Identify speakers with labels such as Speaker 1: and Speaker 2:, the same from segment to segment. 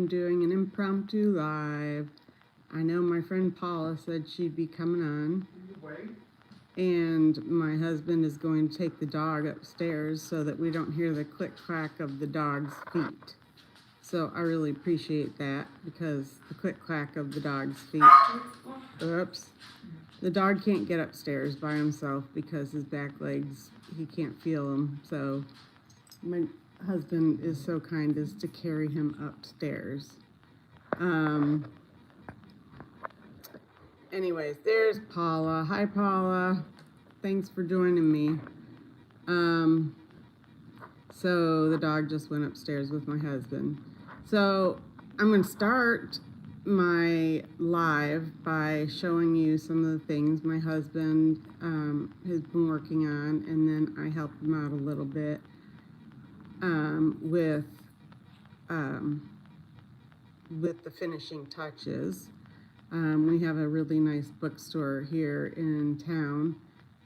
Speaker 1: am doing an impromptu live. I know my friend Paula said she'd be coming on. And my husband is going to take the dog upstairs so that we don't hear the click-clack of the dog's feet. So I really appreciate that, because the click-clack of the dog's feet. Oops. The dog can't get upstairs by himself because his back legs, he can't feel them. So my husband is so kind as to carry him upstairs. Anyways, there's Paula. Hi, Paula. Thanks for joining me. So the dog just went upstairs with my husband. So I'm going to start my live by showing you some of the things my husband has been working on, and then I helped him out a little bit with the finishing touches. We have a really nice bookstore here in town,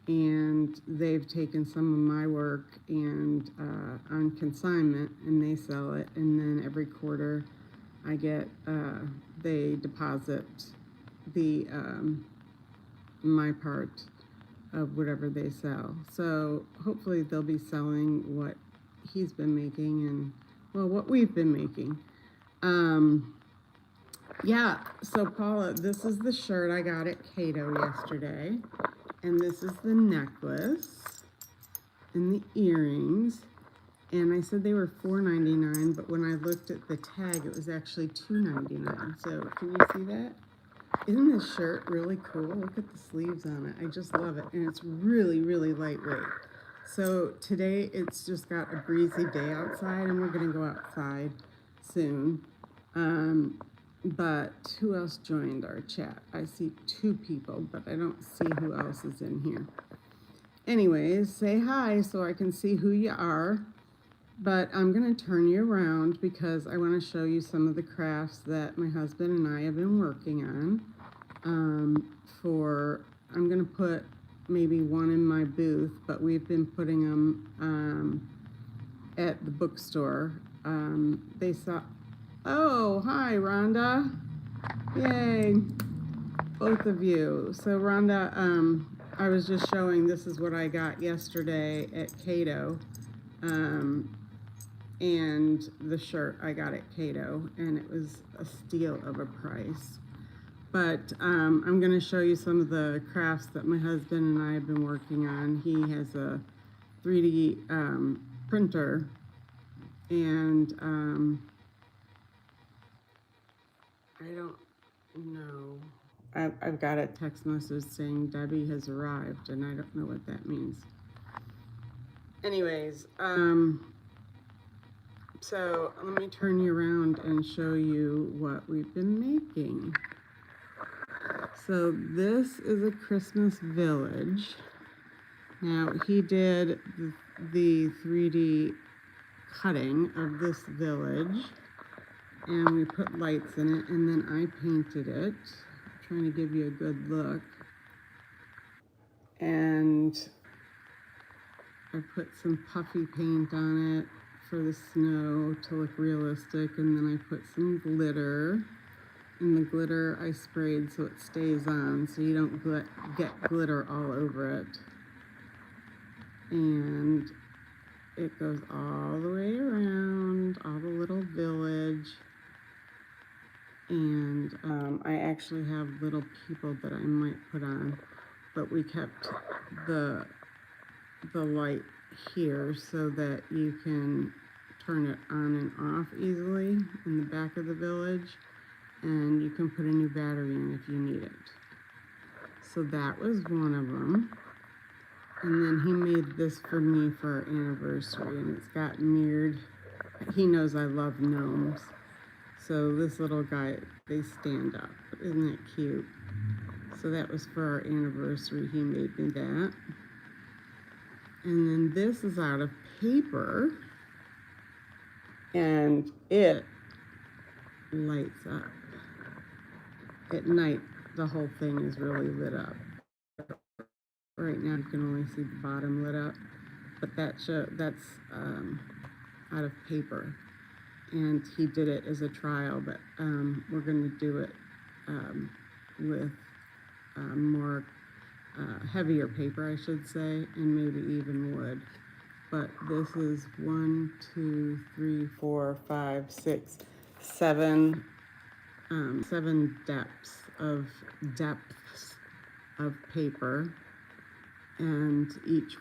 Speaker 1: and they've taken some of my work and on consignment, and they sell it, and then every quarter I get they deposit the my part of whatever they sell. So hopefully they'll be selling what he's been making, and well, what we've been making. Yeah, so Paula, this is the shirt I got at Cato yesterday, and this is the necklace and the earrings, and I said they were $4.99, but when I looked at the tag, it was actually $2.99. So can you see that? Isn't this shirt really cool? Look at the sleeves on it. I just love it, and it's really, really lightweight. So today it's just got a breezy day outside, and we're gonna go outside soon. But who else joined our chat? I see 2 people, but I don't see who else is in here. Anyways, say hi so I can see who you are. But I'm going to turn you around because I want to show you some of the crafts that my husband and I have been working on. I'm going to put maybe one in my booth, but we've been putting them at the bookstore. They saw. Oh, hi, Rhonda. Yay, both of you. So Rhonda, I was just showing, this is what I got yesterday at Cato. And the shirt I got at Cato, and it was a steal of a price. But I'm going to show you some of the crafts that my husband and I have been working on. He has a 3D printer, and I don't know. I've got a text message saying Debbie has arrived, and I don't know what that means. Anyways, so let me turn you around and show you what we've been making. So this is a Christmas village. Now he did the 3D cutting of this village, and we put lights in it, and then I painted it. I'm trying to give you a good look. And I put some puffy paint on it for the snow to look realistic, and then I put some glitter, and the glitter I sprayed so it stays on, so you don't get glitter all over it. And it goes all the way around, all the little village. And I actually have little people that I might put on, but we kept the light here so that you can turn it on and off easily in the back of the village, and you can put a new battery in if you need it. So that was one of them. And then he made this for me for our anniversary, and it's got mirrored. He knows I love gnomes. So this little guy, they stand up. Isn't that cute? So that was for our anniversary. He made me that. And then this is out of paper, and it lights up. At night, the whole thing is really lit up. Right now, you can only see the bottom lit up, but that's out of paper. and he did it as a trial, but we're going to do it with more heavier paper, I should say, and maybe even wood. But this is 1, 2, 3, 4, 5, 6, 7, 7 depths of paper, and each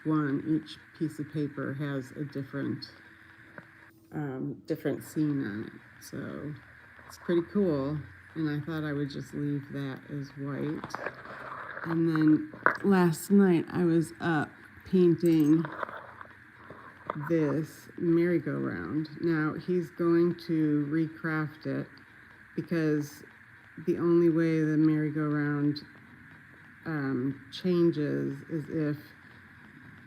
Speaker 1: piece of paper has a different scene on it. So it's pretty cool, and I thought I would just leave that as white. And then last night I was up painting this merry-go-round. Now he's going to recraft it because the only way the merry-go-round changes is if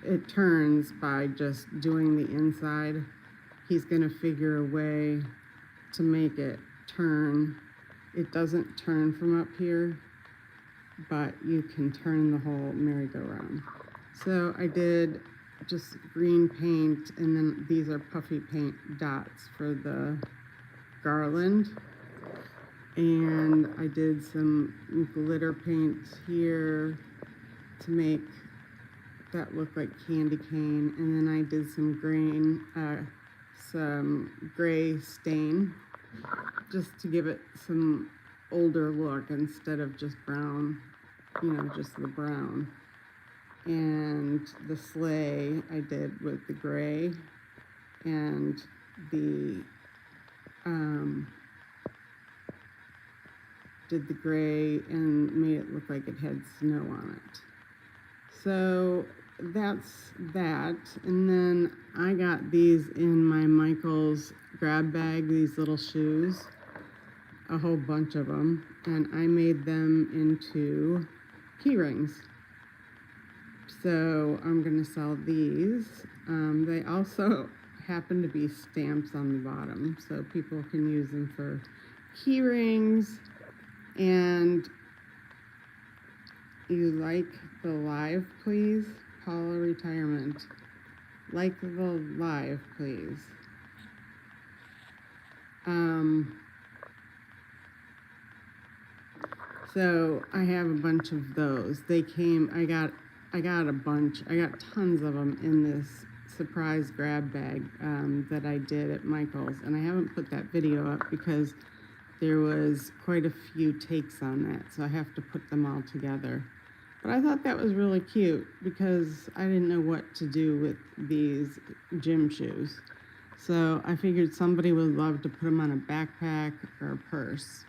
Speaker 1: it turns by just doing the inside. He's going to figure a way to make it turn. It doesn't turn from up here, but you can turn the whole merry-go-round. So I did just green paint, and then these are puffy paint dots for the garland. And I did some glitter paint here to make that look like candy cane. And then I did some gray stain, just to give it some older look instead of just brown, just the brown. And the sleigh I did with the gray, and did the gray and made it look like it had snow on it. So that's that. And then I got these in my Michael's grab bag, these little shoes, a whole bunch of them, and I made them into key rings. So I'm gonna sell these. They also happen to be stamps on the bottom, so people can use them for key rings. And you like the live, please? Paula Retirement. Like the live, please. So I have a bunch of those. I got a bunch. I got tons of them in this surprise grab bag that I did at Michael's, and I haven't put that video up because there was quite a few takes on that, so I have to put them all together. But I thought that was really cute because I didn't know what to do with these gym shoes. So I figured somebody would love to put them on a backpack or a purse.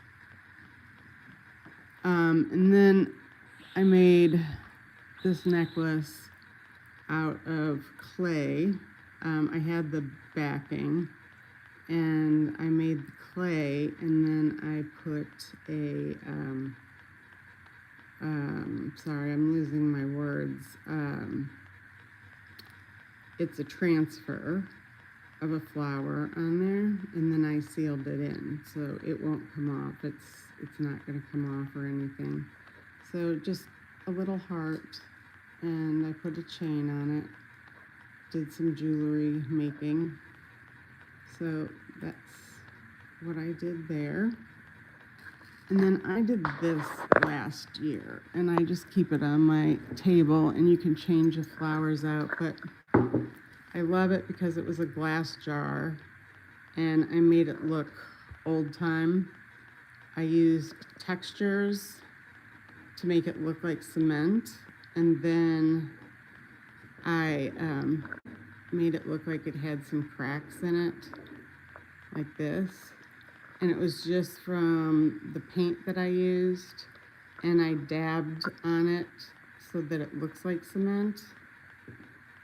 Speaker 1: And then I made this necklace out of clay. I had the backing, and I made the clay, and then I put a, sorry, I'm losing my words. It's a transfer of a flower on there, and then I sealed it in, so it won't come off. It's not gonna come off or anything. So just a little heart, and I put a chain on it. Did some jewelry making. So that's what I did there. And then I did this last year, and I just keep it on my table, and you can change the flowers out, but I love it because it was a glass jar, and I made it look old time. I used textures to make it look like cement, and then I made it look like it had some cracks in it, like this. And it was just from the paint that I used, and I dabbed on it so that it looks like cement.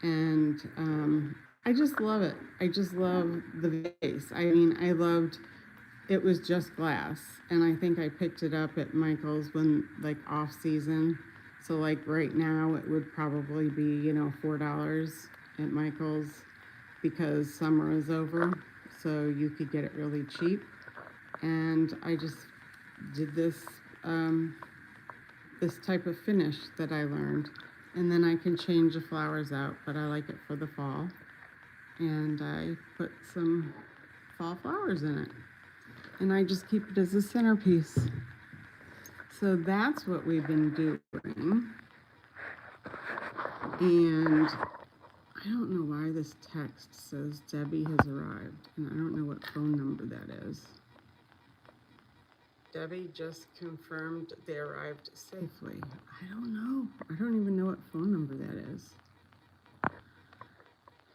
Speaker 1: And I just love it. I just love the vase. I mean, it was just glass, and I think I picked it up at Michael's when, like, off season. So like right now it would probably be, $4 at Michael's because summer is over, so you could get it really cheap. And I just did this this type of finish that I learned, and then I can change the flowers out, but I like it for the fall. And I put some fall flowers in it. And I just keep it as a centerpiece. So that's what we've been doing. And I don't know why this text says Debbie has arrived, and I don't know what phone number that is. Debbie just confirmed they arrived safely. I don't know. I don't even know what phone number that is.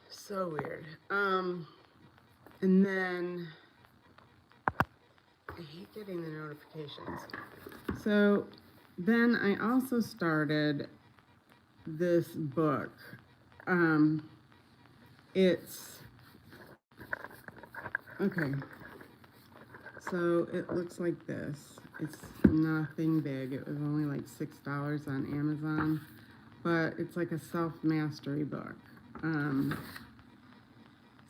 Speaker 1: So weird. And then I hate getting the notifications. So then I also started this book. It's okay. So it looks like this. It's nothing big. It was only like $6 on Amazon, but it's like a self-mastery book.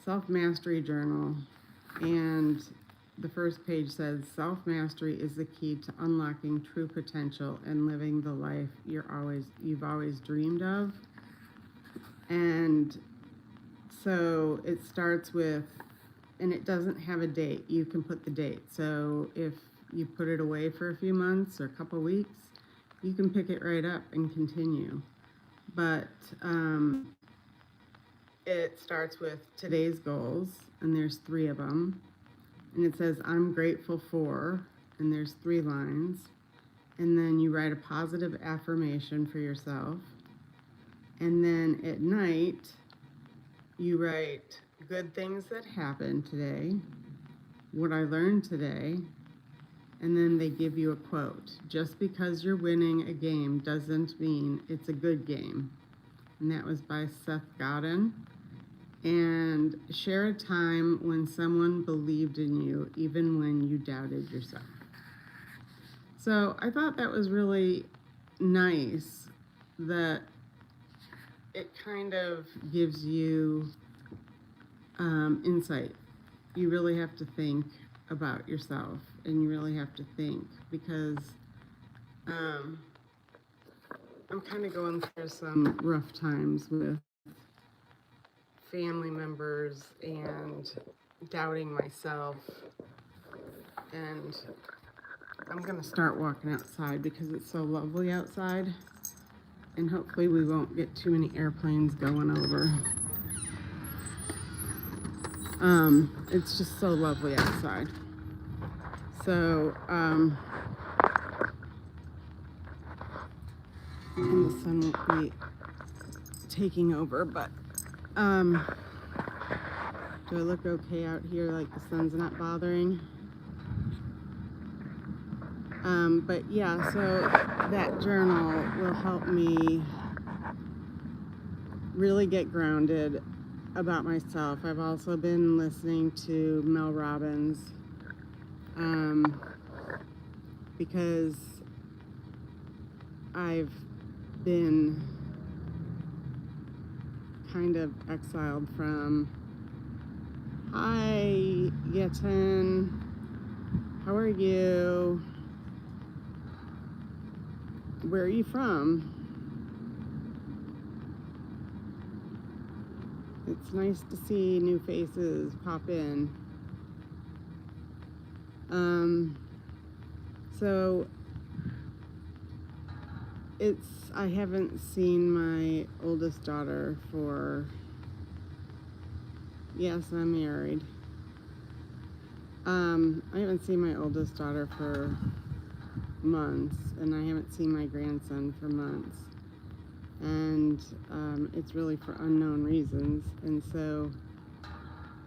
Speaker 1: Self-mastery journal, and the first page says self-mastery is the key to unlocking true potential and living the life you've always dreamed of. And so it starts with, and it doesn't have a date. You can put the date. So if you put it away for a few months or a couple weeks, you can pick it right up and continue. But it starts with today's goals, and there's 3 of them. And it says, I'm grateful for, and there's 3 lines. And then you write a positive affirmation for yourself. And then at night, you write good things that happened today, what I learned today, and then they give you a quote. Just because you're winning a game doesn't mean it's a good game. And that was by Seth Godin. And share a time when someone believed in you, even when you doubted yourself. So I thought that was really nice that it kind of gives you insight. You really have to think about yourself, and you really have to think, because I'm kind of going through some rough times with family members and doubting myself, and I'm gonna start walking outside because it's so lovely outside, and hopefully we won't get too many airplanes going over. It's just so lovely outside. So and the sun won't be taking over, but do I look okay out here, like the sun's not bothering? But yeah, so that journal will help me really get grounded about myself. I've also been listening to Mel Robbins, because I've been kind of exiled from, hi, Yetin, how are you? Where are you from? It's nice to see new faces pop in. So I haven't seen my oldest daughter for, yes, I'm married. I haven't seen my oldest daughter for months, and I haven't seen my grandson for months. And it's really for unknown reasons. And so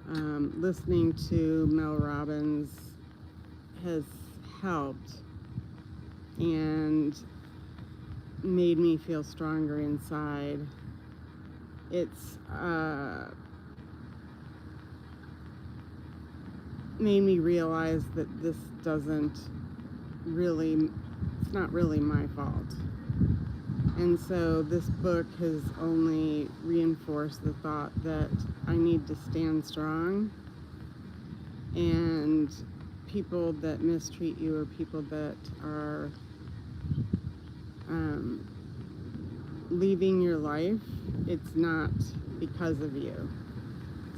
Speaker 1: listening to Mel Robbins has helped and made me feel stronger inside. It's made me realize that this doesn't really, it's not really my fault. And so this book has only reinforced the thought that I need to stand strong, and people that mistreat you or people that are leaving your life, it's not because of you.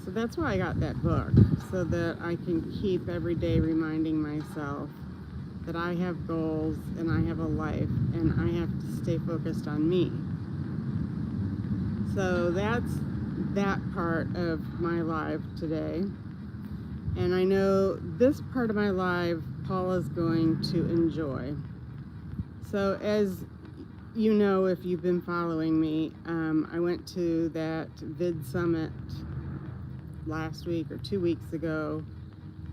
Speaker 1: So that's why I got that book, so that I can keep every day reminding myself that I have goals and I have a life and I have to stay focused on me. So that's that part of my life today. And I know this part of my life Paula's going to enjoy. So as you know, if you've been following me, I went to that Vid Summit last week or 2 weeks ago,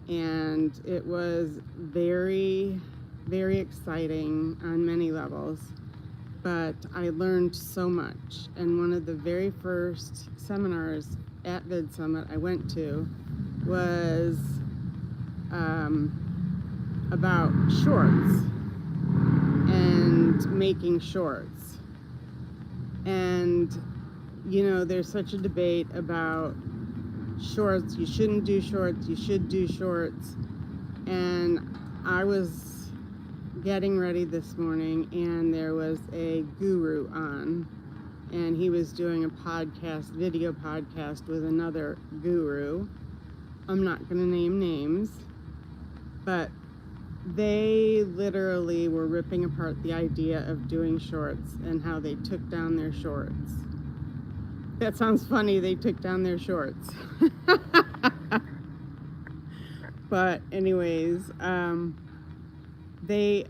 Speaker 1: and it was very, very exciting on many levels, but I learned so much. And one of the very first seminars at Vid Summit I went to was about shorts and making shorts. And you know, there's such a debate about shorts. You shouldn't do shorts, you should do shorts. And I was getting ready this morning and there was a guru on, and he was doing a podcast, video podcast with another guru. I'm not going to name names, but they literally were ripping apart the idea of doing shorts and how they took down their shorts. That sounds funny, they took down their shorts. But anyways, they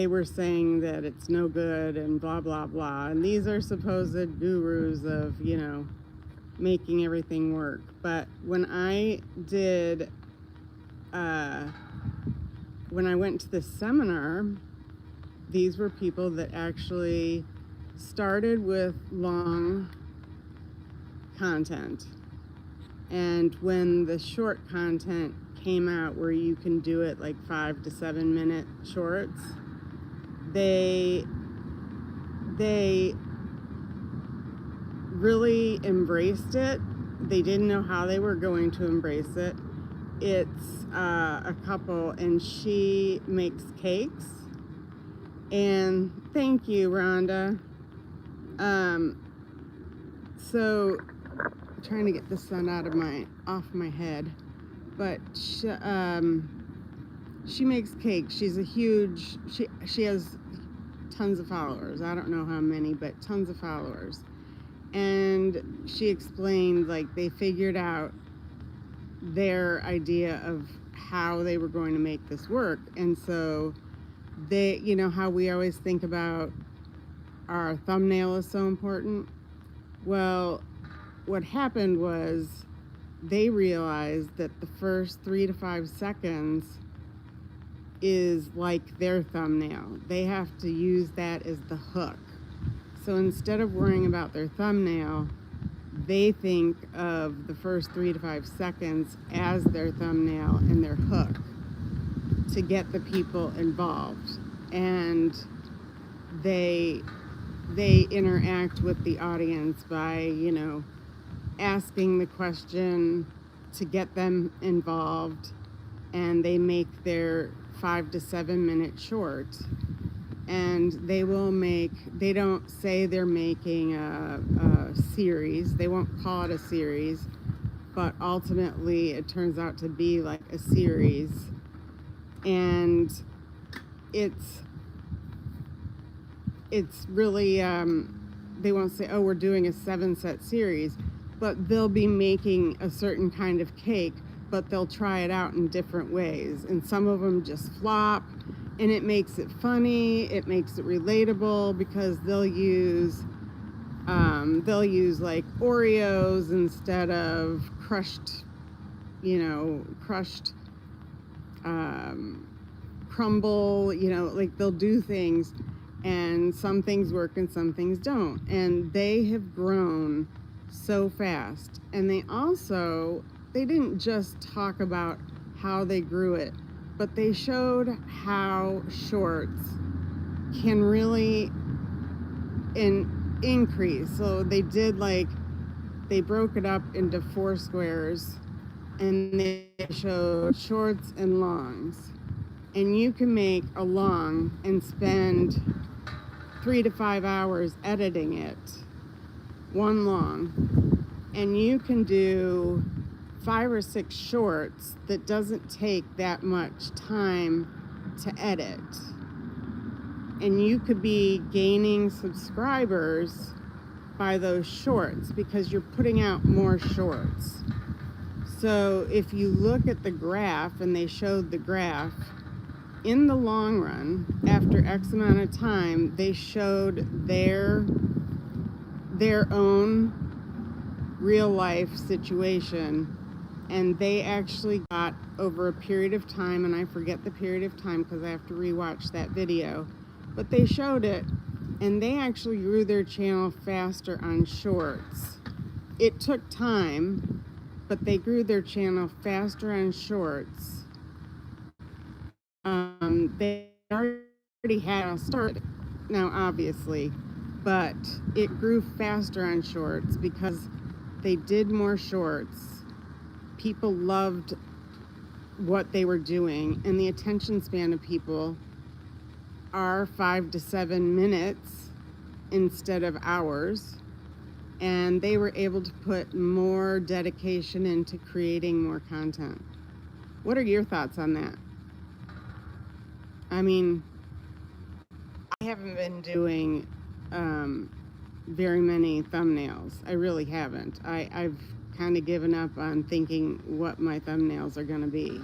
Speaker 1: were saying that it's no good and blah, blah, blah. And these are supposed gurus of, you know, making everything work. But when I did, when I went to this seminar, these were people that actually started with long content. And when the short content came out, where you can do it like 5 to 7 minute shorts, they really embraced it. They didn't know how they were going to embrace it. It's a couple, and she makes cakes. And thank you, Rhonda. So I'm trying to get the sun off my head, but she makes cakes. She's a huge, she has tons of followers. I don't know how many, but tons of followers. And she explained, like, they figured out their idea of how they were going to make this work. And so they, you know how we always think about our thumbnail is so important? Well, what happened was they realized that the first 3 to 5 seconds is like their thumbnail. They have to use that as the hook. So instead of worrying about their thumbnail, they think of the first 3 to 5 seconds as their thumbnail and their hook to get the people involved. And they interact with the audience by, you know, asking the question to get them involved, and they make their 5 to 7 minute short. And they don't say they're making a series. They won't call it a series, but ultimately it turns out to be like a series. And it's really, they won't say, oh, we're doing a 7-set series, but they'll be making a certain kind of cake, but they'll try it out in different ways. And some of them just flop, and it makes it funny, it makes it relatable, because they'll use like Oreos instead of crushed crumble, you know, like they'll do things, and some things work and some things don't. And they have grown so fast. And they didn't just talk about how they grew it, but they showed how shorts can really increase. So they broke it up into 4 squares, and they showed shorts and longs. And you can make a long and spend 3 to 5 hours editing it, one long. and you can do 5 or 6 shorts that doesn't take that much time to edit. And you could be gaining subscribers by those shorts because you're putting out more shorts. So if you look at the graph, and they showed the graph, in the long run, after X amount of time, they showed their own real life situation, and they actually got, over a period of time, and I forget the period of time because I have to rewatch that video, but they showed it, and they actually grew their channel faster on shorts. It took time, but they grew their channel faster on shorts. They already had a start now, obviously, but it grew faster on shorts because they did more shorts. People loved what they were doing, and the attention span of people are 5 to 7 minutes instead of hours, and they were able to put more dedication into creating more content. What are your thoughts on that? I mean, I haven't been doing very many thumbnails. I really haven't. I've kind of given up on thinking what my thumbnails are going to be.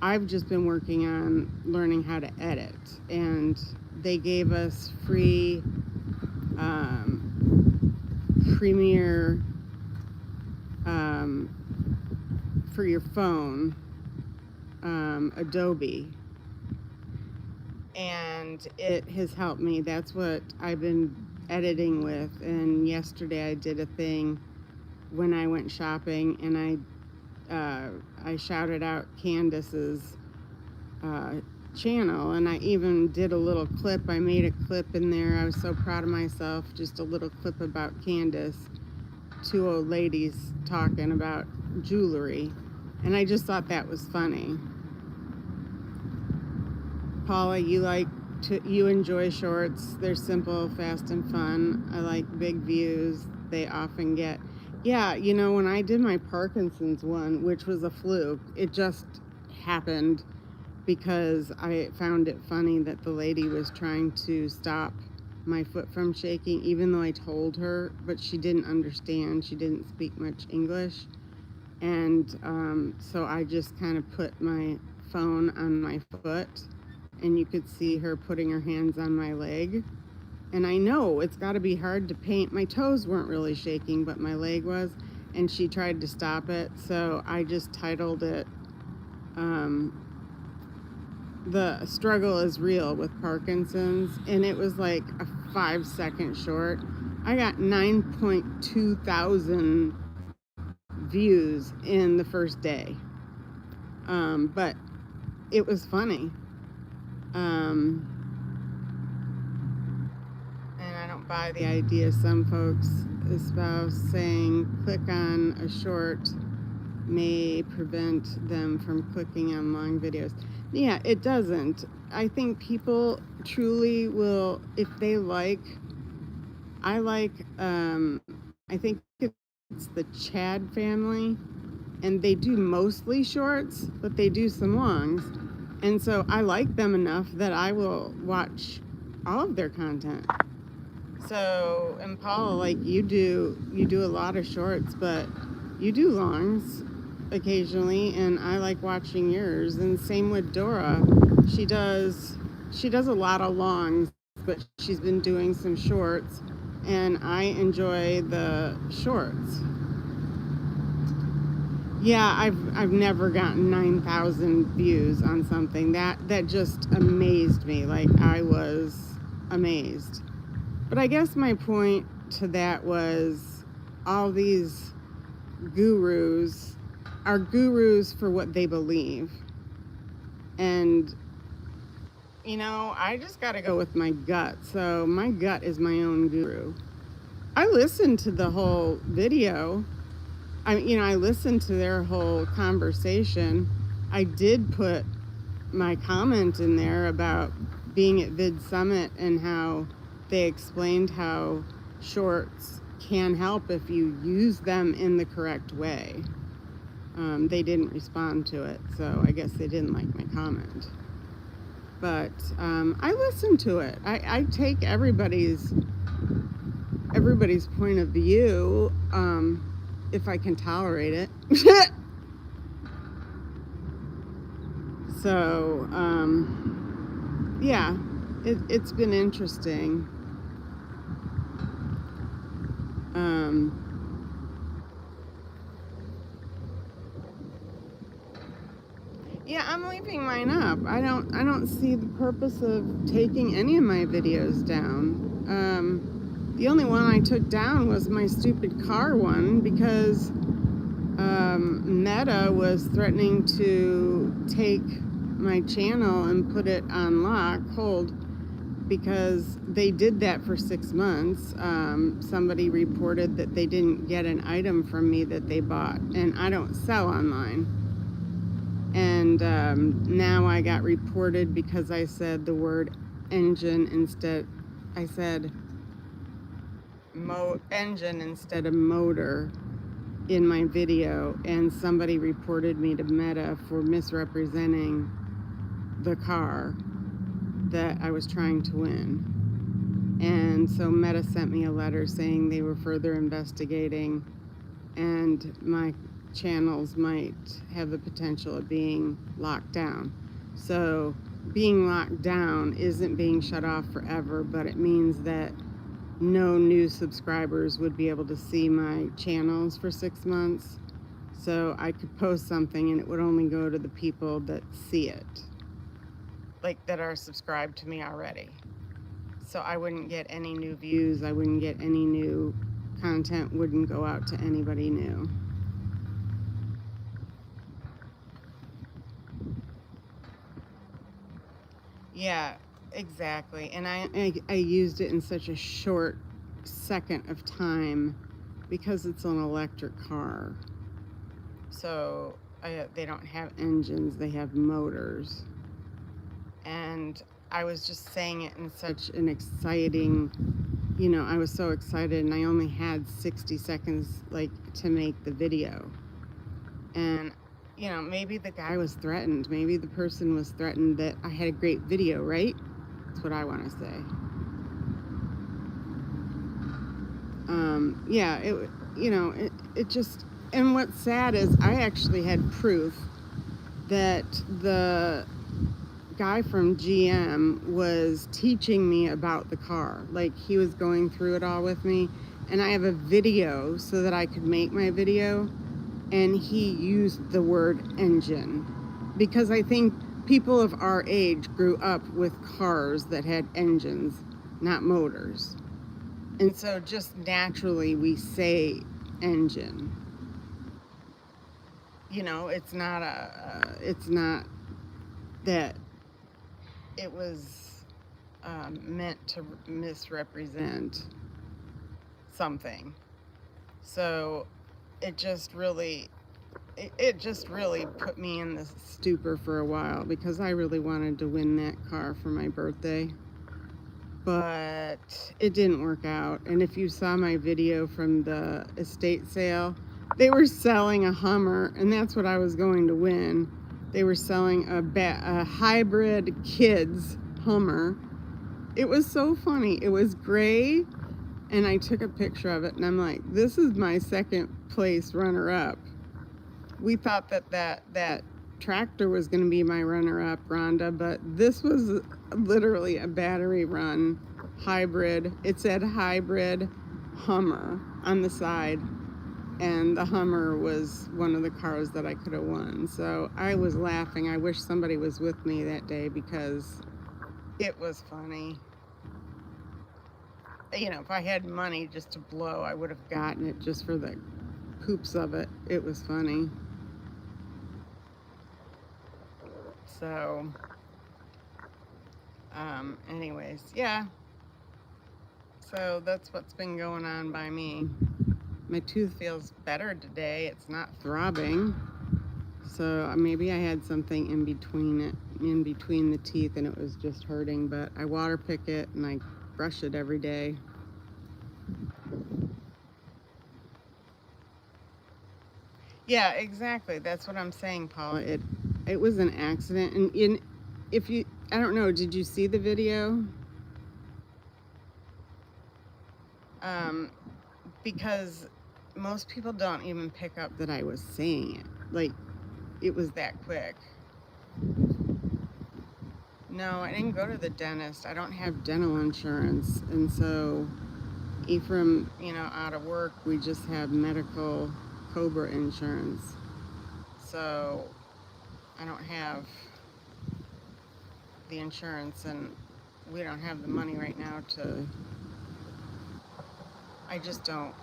Speaker 1: I've just been working on learning how to edit, and they gave us free Premiere for your phone, Adobe, and it has helped me. That's what I've been editing with. And yesterday I did a thing when I went shopping, and I shouted out Candace's channel, and I even did a little clip. I made a clip in there. I was so proud of myself. Just a little clip about Candace, 2 old ladies talking about jewelry, and I just thought that was funny. Paula, you enjoy shorts. They're simple, fast, and fun. I like big views. They often get, yeah, you know, when I did my Parkinson's one, which was a fluke, it just happened because I found it funny that the lady was trying to stop my foot from shaking, even though I told her, but she didn't understand. She didn't speak much English. And so I just kind of put my phone on my foot, and you could see her putting her hands on my leg. And I know it's got to be hard to paint. My toes weren't really shaking, but my leg was, and she tried to stop it. So I just titled it, The Struggle is Real with Parkinson's, and it was like a 5-second short. I got 9.2 thousand views in the first day. But it was funny. And I don't buy the idea some folks espouse, saying click on a short may prevent them from clicking on long videos. Yeah, it doesn't. I think people truly will, if they like, I think it's the Chad family, and they do mostly shorts, but they do some longs. And so I like them enough that I will watch all of their content. So, and Paula, like you do a lot of shorts, but you do longs occasionally, and I like watching yours. And same with Dora. She does a lot of longs, but she's been doing some shorts, and I enjoy the shorts. Yeah, I've never gotten 9,000 views on something. That just amazed me. Like, I was amazed. But I guess my point to that was all these gurus are gurus for what they believe. And, you know, I just got to go with my gut. So my gut is my own guru. I listened to the whole video. I listened to their whole conversation. I did put my comment in there about being at Vid Summit and how they explained how shorts can help if you use them in the correct way. They didn't respond to it, so I guess they didn't like my comment. But I listened to it. I take everybody's point of view, if I can tolerate it. So yeah, it's been interesting. Yeah, I'm leaving mine up. I don't see the purpose of taking any of my videos down. The only one I took down was my stupid car one, because Meta was threatening to take my channel and put it on hold, because they did that for 6 months. Somebody reported that they didn't get an item from me that they bought, and I don't sell online. And now I got reported because I said the word engine instead. I said engine instead of motor in my video, and somebody reported me to Meta for misrepresenting the car that I was trying to win. And so Meta sent me a letter saying they were further investigating, and my channels might have the potential of being locked down. So being locked down isn't being shut off forever, but it means that no new subscribers would be able to see my channels for 6 months. So I could post something and it would only go to the people that see it, like that are subscribed to me already. So I wouldn't get any new views, I wouldn't get any new content, wouldn't go out to anybody new. Yeah, exactly. And I used it in such a short second of time because it's an electric car. So they don't have engines, they have motors. And I was just saying it in such an exciting, I was so excited, and I only had 60 seconds to make the video. And maybe the guy was threatened. Maybe the person was threatened that I had a great video, right? That's what I want to say. Yeah, it just, and what's sad is I actually had proof that the guy from GM was teaching me about the car. He was going through it all with me, and I have a video so that I could make my video. And he used the word engine because I think people of our age grew up with cars that had engines, not motors. And so just naturally we say engine. It's not that it was meant to misrepresent something. So it just really put me in this stupor for a while, because I really wanted to win that car for my birthday, but it didn't work out. And if you saw my video from the estate sale, they were selling a Hummer, and that's what I was going to win. They were selling a hybrid kids Hummer. It was so funny. It was gray, and I took a picture of it, and I'm like, this is my second place runner-up. We thought that tractor was going to be my runner-up, Rhonda, but this was literally a battery-run hybrid. It said hybrid Hummer on the side, and the Hummer was one of the cars that I could have won. So I was laughing. I wish somebody was with me that day because it was funny. If I had money just to blow, I would have gotten it just for the poops of it. It was funny. So, anyways, yeah. So that's what's been going on by me. My tooth feels better today. It's not throbbing. So maybe I had something in between the teeth, and it was just hurting. But I water pick it and I brush it every day. Yeah, exactly. That's what I'm saying, Paula. It was an accident, and if you, I don't know, did you see the video? Um, because most people don't even pick up that I was saying it. Like, it was that quick. No, I didn't go to the dentist. I don't have dental insurance, and so Ephraim, out of work, we just have medical Cobra insurance. So I don't have the insurance, and we don't have the money right now I just don't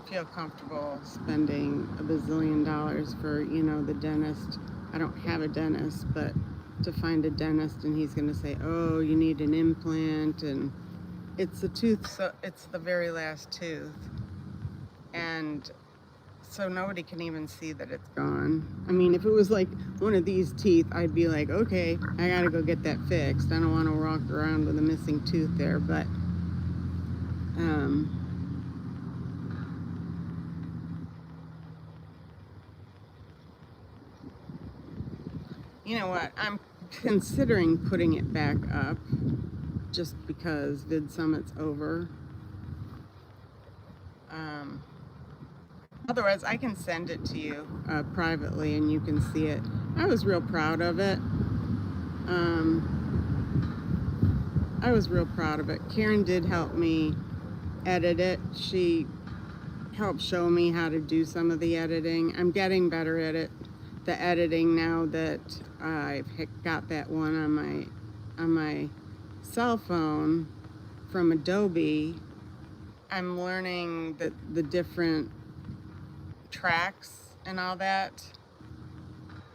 Speaker 1: feel comfortable spending a bazillion dollars for, the dentist. I don't have a dentist, but to find a dentist and he's going to say, oh, you need an implant, and it's a tooth, so it's the very last tooth. And so nobody can even see that it's gone. I mean, if it was like one of these teeth, I'd be like, okay, I gotta go get that fixed. I don't want to walk around with a missing tooth there, but you know what? I'm considering putting it back up just because Vid Summit's over. Otherwise, I can send it to you privately and you can see it. I was real proud of it. I was real proud of it. Karen did help me edit it. She helped show me how to do some of the editing. I'm getting better at it. The editing now that I've got that one on my cell phone from Adobe. I'm learning the different tracks and all that.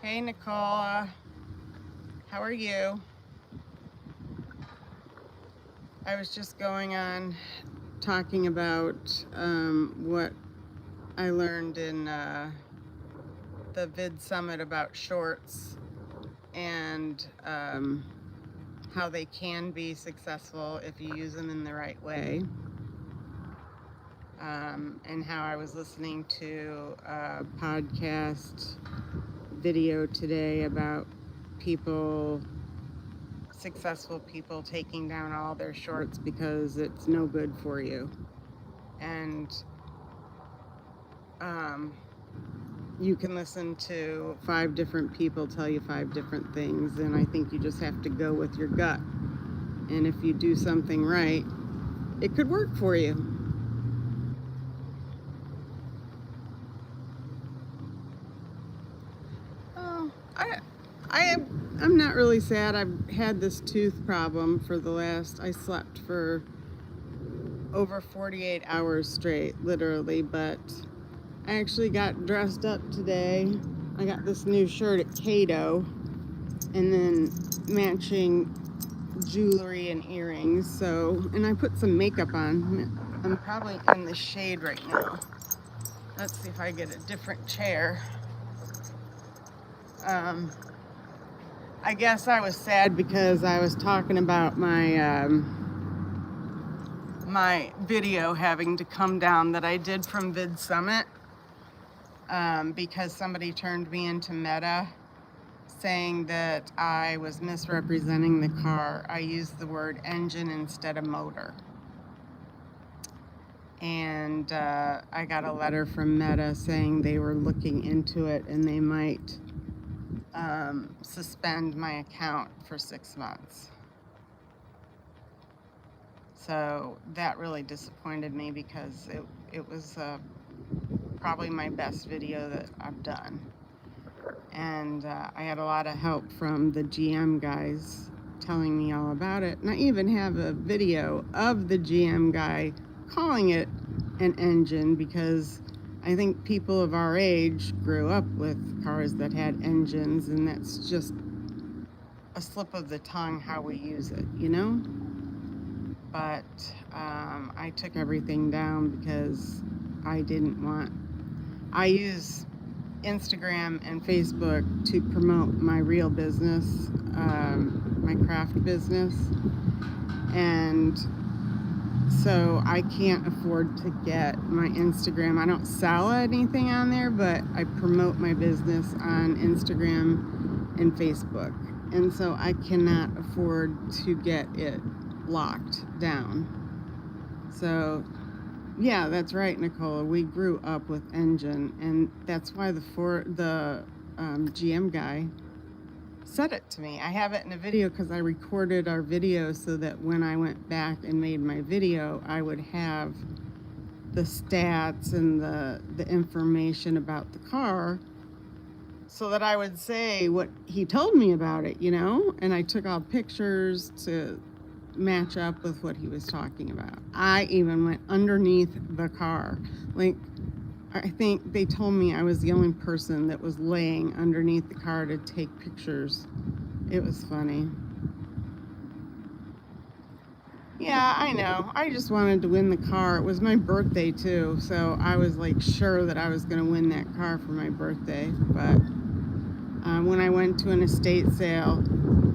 Speaker 1: Hey Nicole, how are you? I was just going on talking about what I learned in the Vid Summit about shorts and how they can be successful if you use them in the right way. And how I was listening to a podcast video today about successful people taking down all their shorts because it's no good for you. And you can listen to 5 different people tell you 5 different things, and I think you just have to go with your gut. And if you do something right, it could work for you. Oh, I'm not really sad. I've had this tooth problem for I slept for over 48 hours straight, literally, but I actually got dressed up today. I got this new shirt at Cato, and then matching jewelry and earrings. And I put some makeup on. I'm probably in the shade right now. Let's see if I get a different chair. I guess I was sad because I was talking about my my video having to come down that I did from Vid Summit because somebody turned me into Meta, saying that I was misrepresenting the car. I used the word engine instead of motor. And I got a letter from Meta saying they were looking into it and they might suspend my account for 6 months. So that really disappointed me because it was probably my best video that I've done. And I had a lot of help from the GM guys telling me all about it. And I even have a video of the GM guy calling it an engine because I think people of our age grew up with cars that had engines, and that's just a slip of the tongue how we use it, But I took everything down because I use Instagram and Facebook to promote my real business, my craft business, and So I can't afford to get my Instagram. I don't sell anything on there, but I promote my business on Instagram and Facebook. And so I cannot afford to get it locked down. So yeah, that's right, Nicola. We grew up with Engine, and that's why the GM guy said it to me. I have it in a video because I recorded our video so that when I went back and made my video, I would have the stats and the information about the car so that I would say what he told me about it, And I took all pictures to match up with what he was talking about. I even went underneath the car. Like, I think they told me I was the only person that was laying underneath the car to take pictures. It was funny. Yeah, I know. I just wanted to win the car. It was my birthday too, so I was like sure that I was going to win that car for my birthday. But when I went to an estate sale,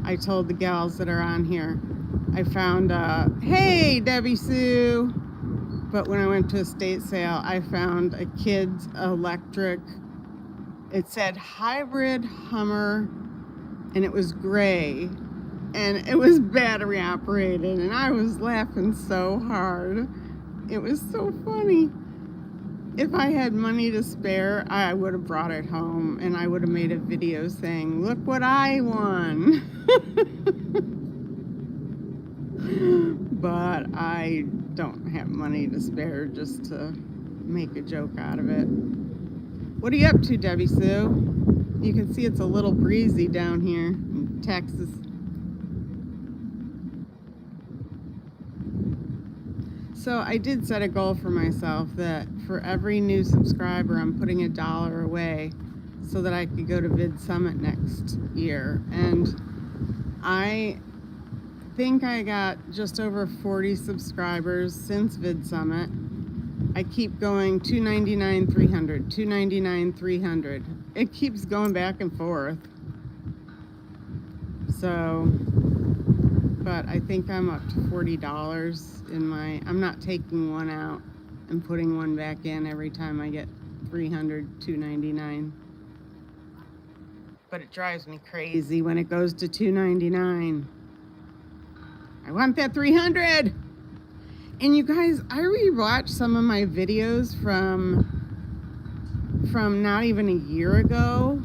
Speaker 1: I told the gals that are on here, I found, hey, Debbie Sue. But when I went to a estate sale, I found a kid's electric, it said hybrid Hummer, and it was gray, and it was battery operated, and I was laughing so hard. It was so funny. If I had money to spare, I would have brought it home, and I would have made a video saying, look what I won. But I don't have money to spare just to make a joke out of it. What are you up to, Debbie Sue? You can see it's a little breezy down here in Texas. So I did set a goal for myself that for every new subscriber, I'm putting $1 away so that I could go to Vid Summit next year. And I think I got just over 40 subscribers since Vid Summit. I keep going $2.99, $300, $2.99, $300. It keeps going back and forth. So, but I think I'm up to $40 in my, I'm not taking one out and putting one back in every time I get $300, $2.99. But it drives me crazy when it goes to $2.99. I want that 300. And you guys, I rewatched some of my videos from not even a year ago,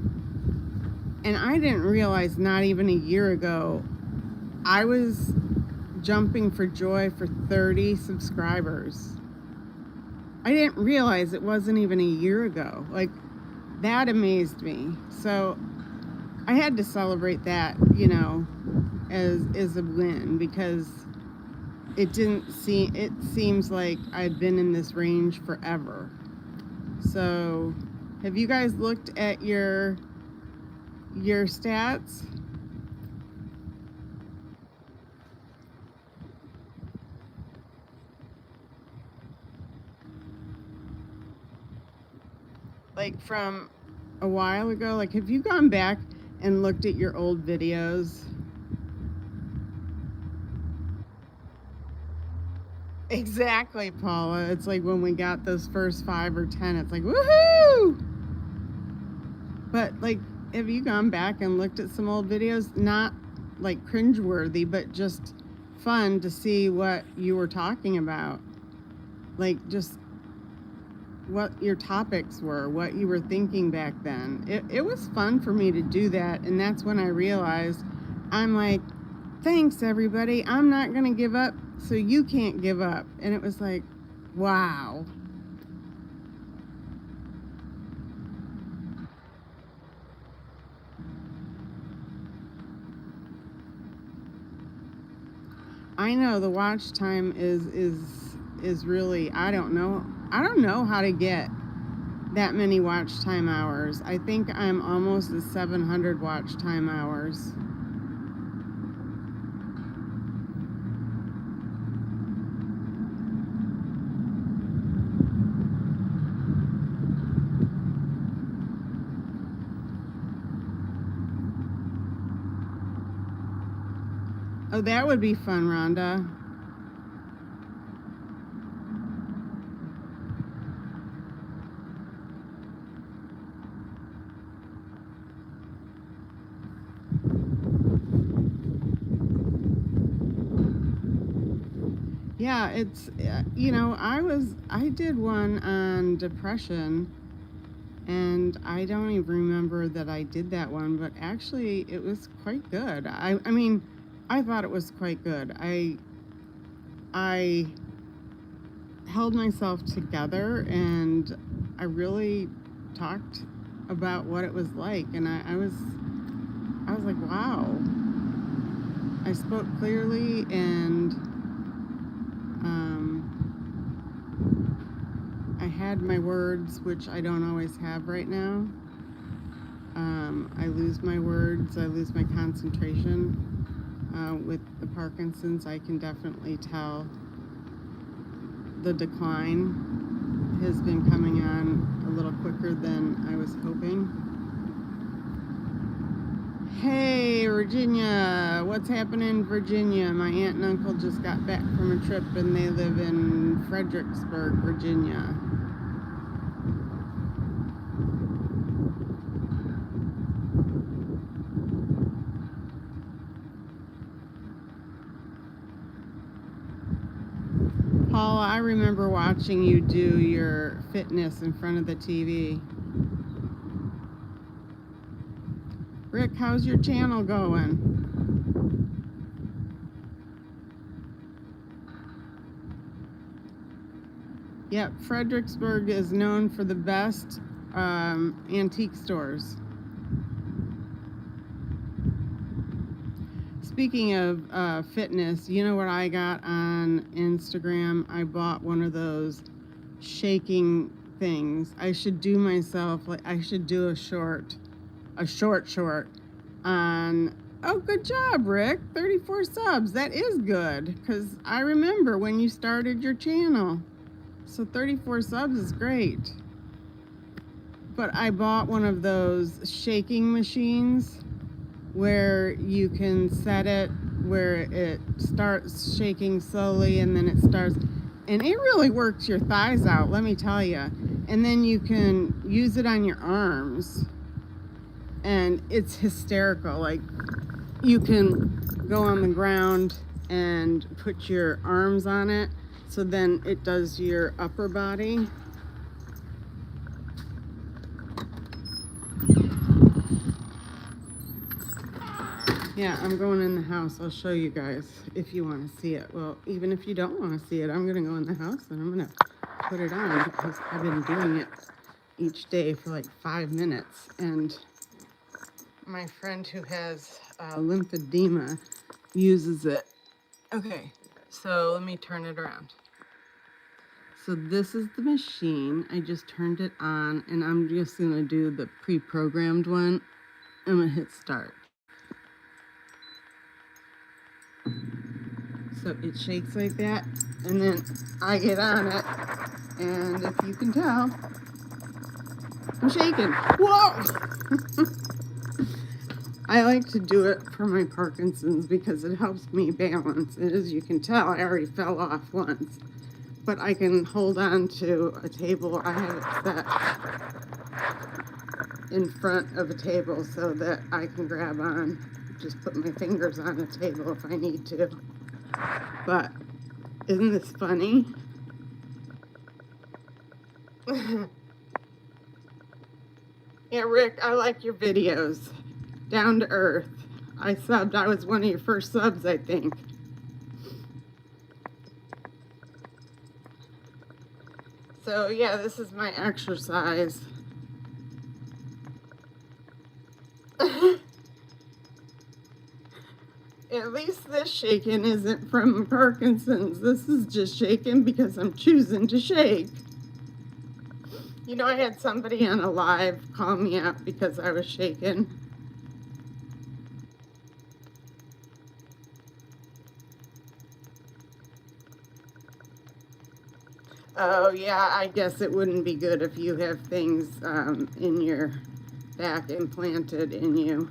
Speaker 1: and I didn't realize not even a year ago I was jumping for joy for 30 subscribers. I didn't realize it wasn't even a year ago. Like, that amazed me. So I had to celebrate that, as a win, because it seems like I'd been in this range forever. So have you guys looked at your stats? Like from a while ago, like have you gone back and looked at your old videos? Exactly, Paula. It's like when we got those first 5 or 10, it's like, woohoo! But like, have you gone back and looked at some old videos? Not like cringeworthy, but just fun to see what you were talking about. Like just what your topics were, what you were thinking back then. It was fun for me to do that, and that's when I realized, I'm like, thanks everybody, I'm not gonna give up so you can't give up. And it was like, wow. I know the watch time is really, I don't know how to get that many watch time hours. I think I'm almost at 700 watch time hours. Oh, that would be fun, Rhonda. Yeah, it's, I did one on depression, and I don't even remember that I did that one, but actually it was quite good. I mean, I thought it was quite good. I held myself together, and I really talked about what it was like, and I was like, wow. I spoke clearly, and I had my words, which I don't always have right now. I lose my words, I lose my concentration. With the Parkinson's, I can definitely tell the decline has been coming on a little quicker than I was hoping. Hey, Virginia, what's happening, Virginia? My aunt and uncle just got back from a trip, and they live in Fredericksburg, Virginia. Paula, I remember watching you do your fitness in front of the TV. Rick, how's your channel going? Yep, Fredericksburg is known for the best antique stores. Speaking of fitness, you know what I got on Instagram? I bought one of those shaking things. I should do myself, like, I should do a short on, oh, good job, Rick, 34 subs. That is good, because I remember when you started your channel. So 34 subs is great. But I bought one of those shaking machines where you can set it where it starts shaking slowly, and then it starts, and it really works your thighs out, let me tell you. And then you can use it on your arms, and it's hysterical. Like, you can go on the ground and put your arms on it, so then it does your upper body. Yeah, I'm going in the house. I'll show you guys if you want to see it. Well, even if you don't want to see it, I'm going to go in the house and I'm going to put it on, because I've been doing it each day for like 5 minutes. And my friend who has lymphedema uses it. Okay, so let me turn it around. So this is the machine. I just turned it on, and I'm just going to do the pre-programmed one. I'm going to hit start. So it shakes like that, and then I get on it, and if you can tell, I'm shaking. Whoa! I like to do it for my Parkinson's because it helps me balance. And as you can tell, I already fell off once, but I can hold on to a table. I have it set in front of a table so that I can grab on, just put my fingers on the table if I need to. But isn't this funny? Yeah, Rick, I like your videos. Down to earth. I subbed. I was one of your first subs, I think. So yeah, this is my exercise. At least this shaking isn't from Parkinson's. This is just shaking because I'm choosing to shake. You know, I had somebody on a live call me out because I was shaking. Oh yeah, I guess it wouldn't be good if you have things in your back implanted in you.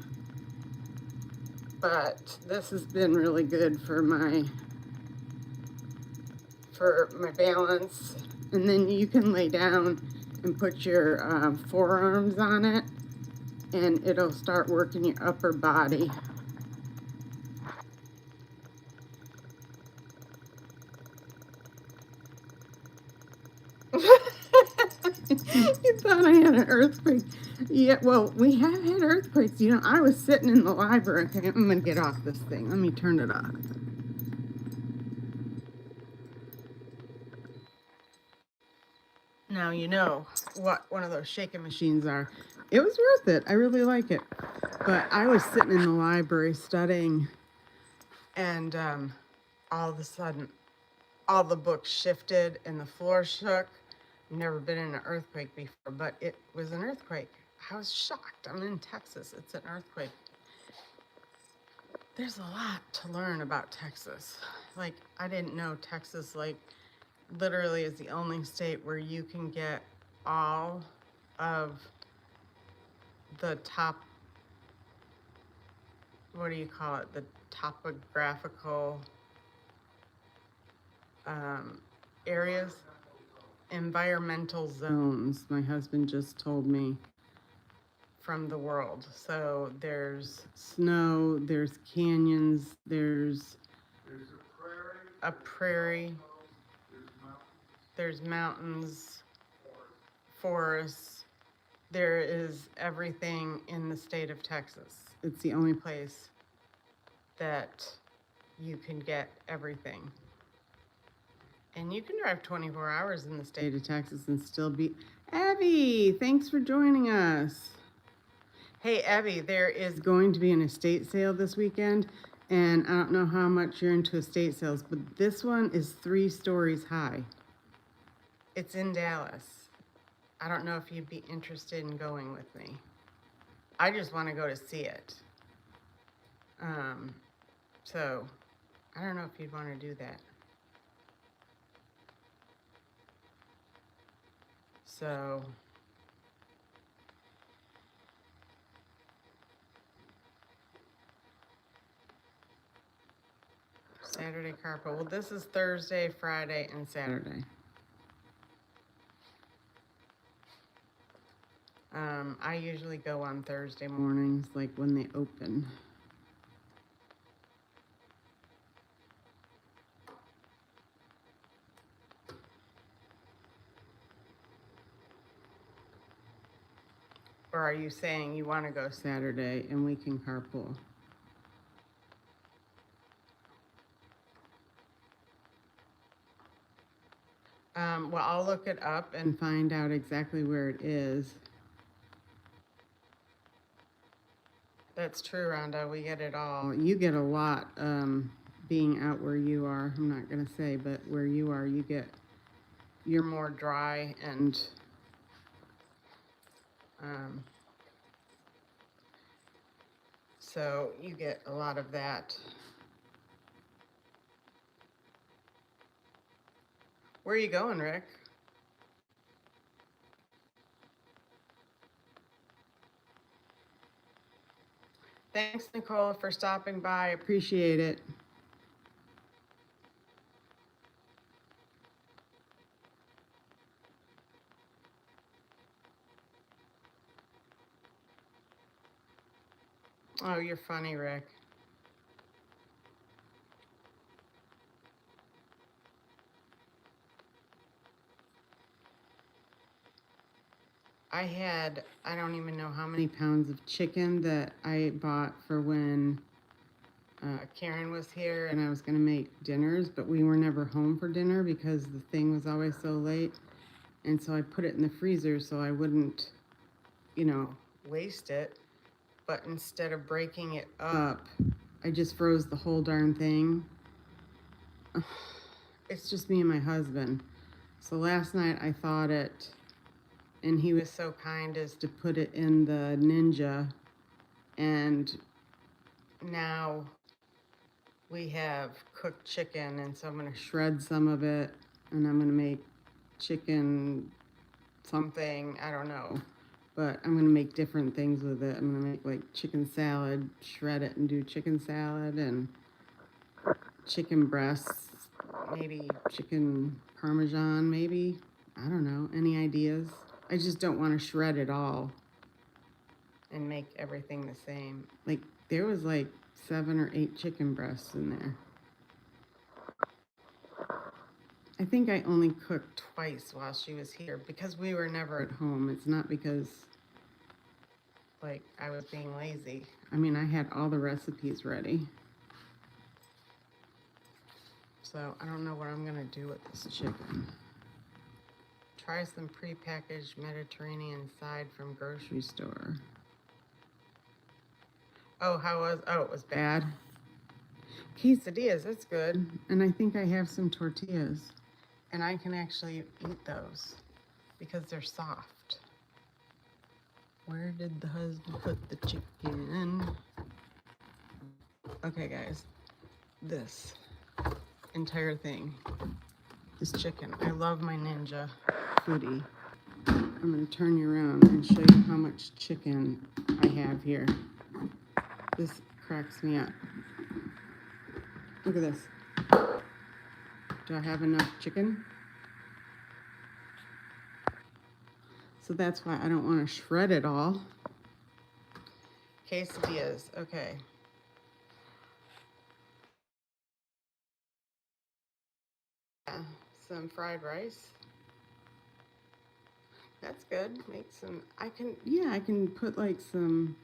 Speaker 1: But this has been really good for my balance. And then you can lay down and put your forearms on it, and it'll start working your upper body. You thought I had an earthquake. Yeah, well, we have had earthquakes. You know, I was sitting in the library. Okay, I'm going to get off this thing. Let me turn it off. Now you know what one of those shaking machines are. It was worth it. I really like it. But I was sitting in the library studying, and all of a sudden, all the books shifted and the floor shook. I've never been in an earthquake before, but it was an earthquake. I was shocked. I'm in Texas. It's an earthquake. There's a lot to learn about Texas. Like, I didn't know Texas, like, literally is the only state where you can get all of the top, what do you call it? The topographical areas, environmental zones, my husband just told me, from the world. So there's snow, there's canyons, there's a prairie, there's mountains, forests. There is everything in the state of Texas. It's the only place that you can get everything. And you can drive 24 hours in the state of Texas and still be... Abby, thanks for joining us. Hey, Abby, there is going to be an estate sale this weekend, and I don't know how much you're into estate sales, but this one is 3 stories high. It's in Dallas. I don't know if you'd be interested in going with me. I just want to go to see it. So, I don't know if you'd want to do that. So, Saturday carpool. Well, this is Thursday, Friday, and Saturday. I usually go on Thursday mornings, like when they open. Or are you saying you want to go Saturday and we can carpool? Well, I'll look it up and find out exactly where it is. That's true, Rhonda. We get it all. You get a lot being out where you are. I'm not going to say, but where you are, you're more dry and so you get a lot of that. Where are you going, Rick? Thanks, Nicole, for stopping by. Appreciate it. Oh, you're funny, Rick. I don't even know how many pounds of chicken that I bought for when Karen was here and I was going to make dinners, but we were never home for dinner because the thing was always so late. And so I put it in the freezer so I wouldn't, waste it. But instead of breaking it up, I just froze the whole darn thing. It's just me and my husband. So last night I thawed it, and he was so kind as to put it in the Ninja, and now we have cooked chicken, and so I'm going to shred some of it, and I'm going to make chicken something, I don't know, but I'm going to make different things with it. I'm going to make like chicken salad, shred it and do chicken salad, and chicken breasts, maybe chicken parmesan, maybe. I don't know. Any ideas? I just don't want to shred it all and make everything the same. Like, there was like 7 or 8 chicken breasts in there. I think I only cooked twice while she was here because we were never at home. It's not because, like, I was being lazy. I mean, I had all the recipes ready. So I don't know what I'm gonna do with this chicken. Try some prepackaged Mediterranean side from grocery store. Oh, it was bad. Quesadillas, that's good. And I think I have some tortillas. And I can actually eat those because they're soft. Where did the husband put the chicken? Okay, guys, this entire thing, this chicken. I love my Ninja foodie. I'm gonna turn you around and show you how much chicken I have here. This cracks me up. Look at this. Do I have enough chicken? So that's why I don't want to shred it all. Quesadillas, okay. Yeah, some fried rice. That's good. Make some, I can put like some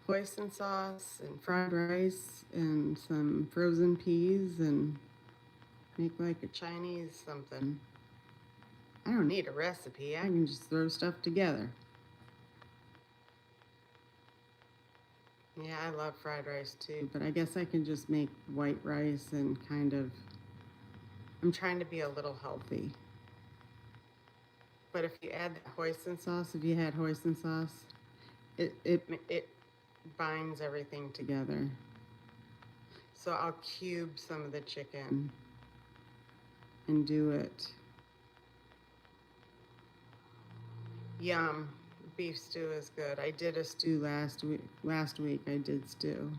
Speaker 1: hoisin sauce and fried rice and some frozen peas and make like a Chinese something. I don't need a recipe. I can just throw stuff together. Yeah, I love fried rice too, but I guess I can just make white rice and kind of, I'm trying to be a little healthy. But if you add hoisin sauce, if you had hoisin sauce, it binds everything together. So I'll cube some of the chicken and do it. Yum. Beef stew is good. I did a stew last week. Last week I did stew.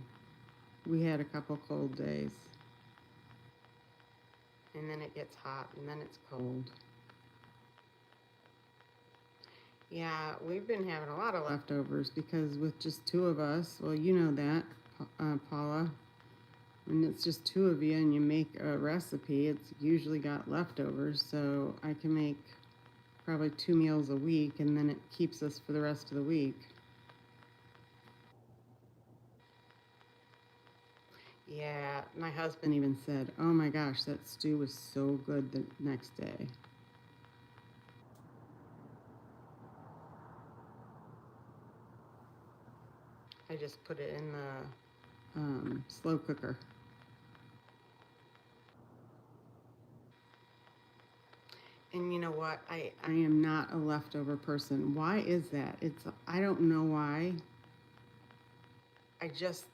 Speaker 1: We had a couple cold days. And then it gets hot and then it's cold. Yeah, we've been having a lot of leftovers because with just two of us, well, you know that, Paula, when it's just two of you and you make a recipe, it's usually got leftovers, so I can make probably 2 meals a week and then it keeps us for the rest of the week. Yeah, my husband even said, oh my gosh, that stew was so good the next day. I just put it in the slow cooker. And you know what? I am not a leftover person. Why is that? I don't know why. I just,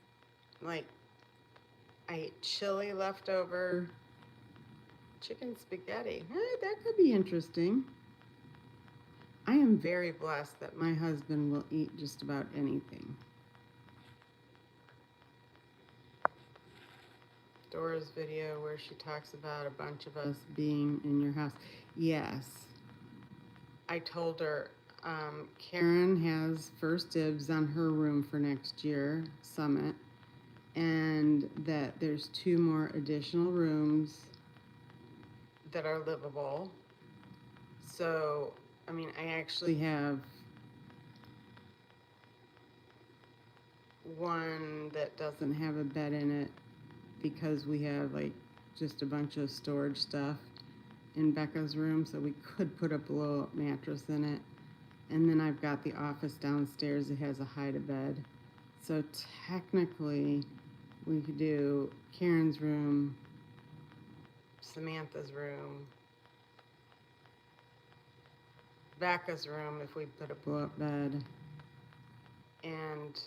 Speaker 1: like, I ate chili leftover, chicken spaghetti. That could be interesting. I am very blessed that my husband will eat just about anything. Dora's video where she talks about a bunch of us being in your house. Yes. I told her Karen has first dibs on her room for next year, Summit, and that there's 2 more additional rooms that are livable. So, I mean, I actually have one that doesn't have a bed in it because we have like just a bunch of storage stuff in Becca's room, so we could put a blow-up mattress in it. And then I've got the office downstairs that has a hide-a-bed. So technically, we could do Karen's room, Samantha's room, Becca's room if we put a blow-up bed, and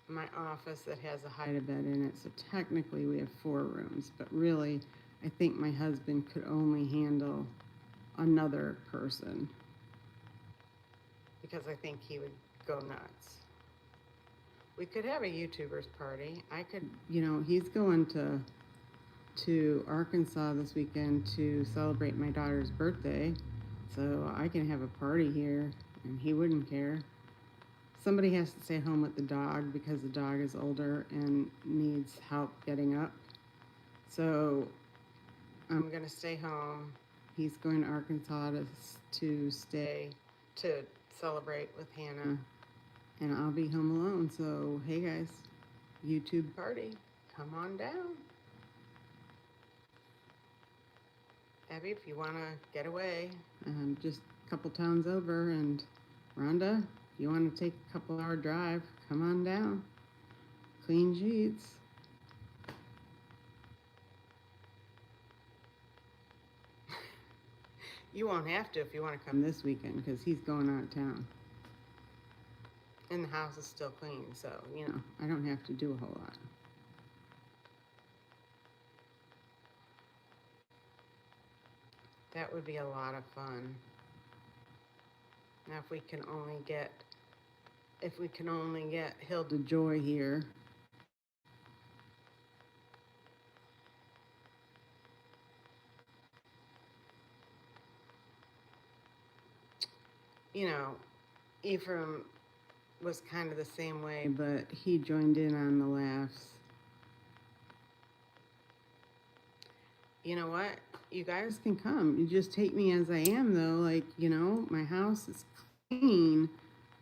Speaker 1: my office that has a hide-a-bed in it. So technically we have 4 rooms, but really I think my husband could only handle another person because I think he would go nuts. We could have a YouTubers party. I could, he's going to Arkansas this weekend to celebrate my daughter's birthday, so I can have a party here and he wouldn't care. Somebody has to stay home with the dog because the dog is older and needs help getting up. So I'm gonna stay home. He's going to Arkansas to stay to celebrate with Hannah, and I'll be home alone. So hey guys, YouTube party, come on down. Abby, if you wanna get away, just a couple towns over, and Rhonda, if you wanna take a couple-hour drive, come on down. Clean sheets. You won't have to if you want to come this weekend because he's going out of town. And the house is still clean, so, you know, I don't have to do a whole lot. That would be a lot of fun. Now, if we can only get Hilda Joy here. You know, Ephraim was kind of the same way, but he joined in on the laughs. You know what? You guys can come. You just take me as I am, though. Like, you know, my house is clean,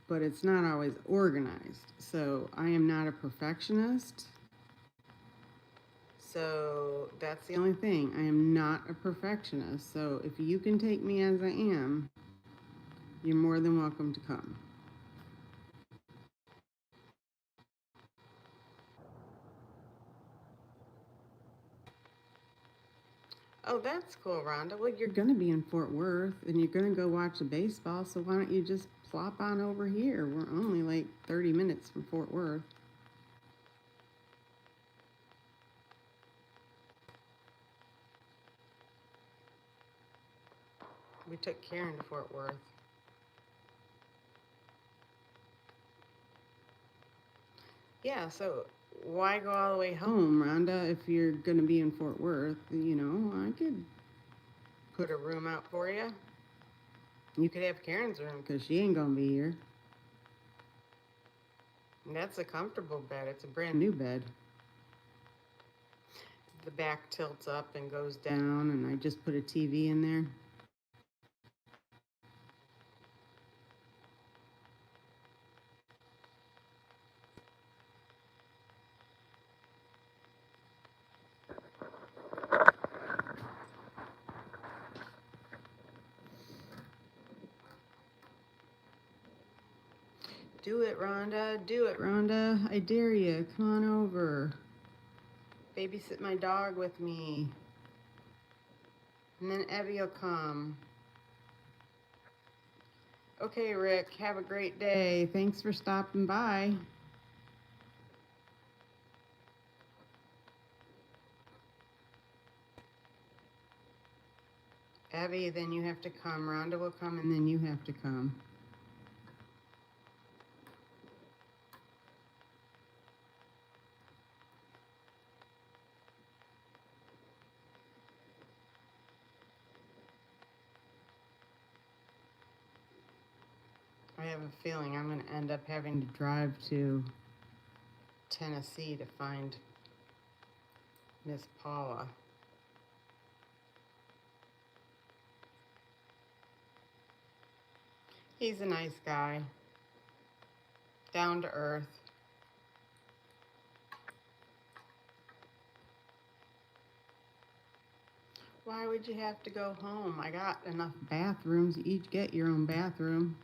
Speaker 1: but it's not always organized. So I am not a perfectionist. So that's the only thing. I am not a perfectionist. So if you can take me as I am, you're more than welcome to come. Oh, that's cool, Rhonda. Well, you're going to be in Fort Worth and you're going to go watch the baseball. So why don't you just plop on over here? We're only like 30 minutes from Fort Worth. We took Karen to Fort Worth. Yeah, so why go all the way home, Rhonda, if you're going to be in Fort Worth? You know, I could put a room out for you. You could have Karen's room because she ain't going to be here. And that's a comfortable bed. It's a brand new bed. The back tilts up and goes down, and I just put a TV in there. Do it, Rhonda. Do it, Rhonda. I dare you. Come on over. Babysit my dog with me. And then Evie will come. Okay, Rick. Have a great day. Thanks for stopping by. Abby, then you have to come. Rhonda will come, and then you have to come. I have a feeling I'm going to end up having to drive to Tennessee to find Miss Paula. He's a nice guy. Down to earth. Why would you have to go home? I got enough bathrooms. You each get your own bathroom.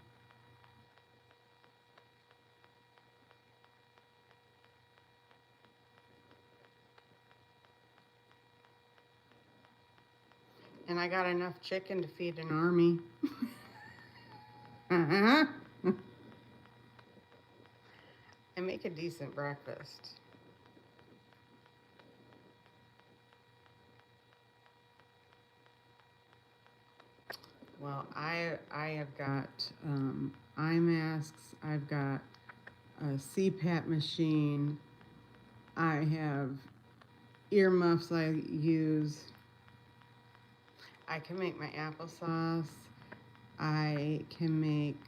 Speaker 1: And I got enough chicken to feed an army. I make a decent breakfast. Well, I have got eye masks. I've got a CPAP machine. I have earmuffs I use. I can make my applesauce. I can make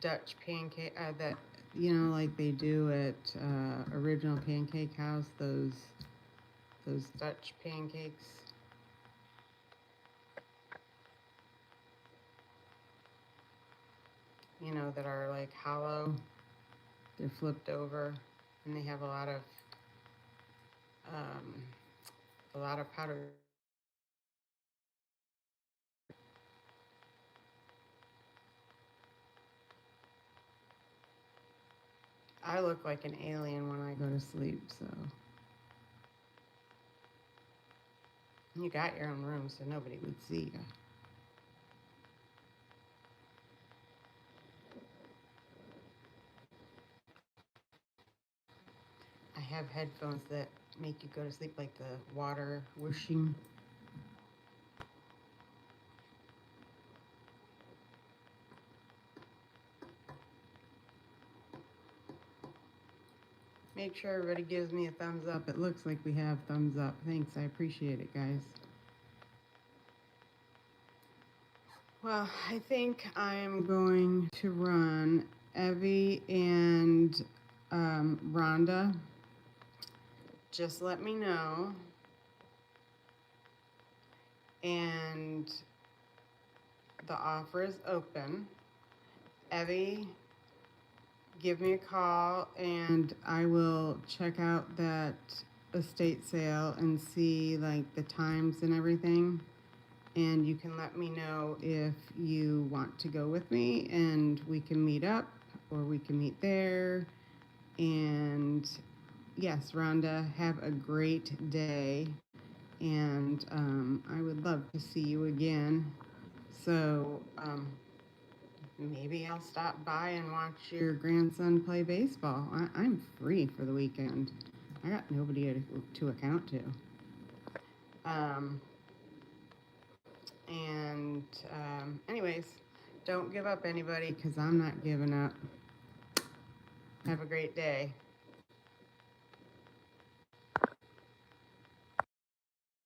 Speaker 1: Dutch pancake that, you know, like they do at Original Pancake House, those those Dutch pancakes. You know, that are like hollow. They're flipped over, and they have a lot of powder. I look like an alien when I go to sleep, so. You got your own room, so nobody would see you. I have headphones that make you go to sleep, like the water whooshing. Make sure everybody gives me a thumbs up. It looks like we have thumbs up. Thanks, I appreciate it, guys. Well, I think I'm going to run Evie and Rhonda. Just let me know. And the offer is open. Evie, give me a call and I will check out that estate sale and see like the times and everything. And you can let me know if you want to go with me and we can meet up or we can meet there. And yes, Rhonda, have a great day. And I would love to see you again. So maybe I'll stop by and watch your grandson play baseball. I'm free for the weekend. I got nobody to account to. Anyways, don't give up, anybody, because I'm not giving up. Have a great day.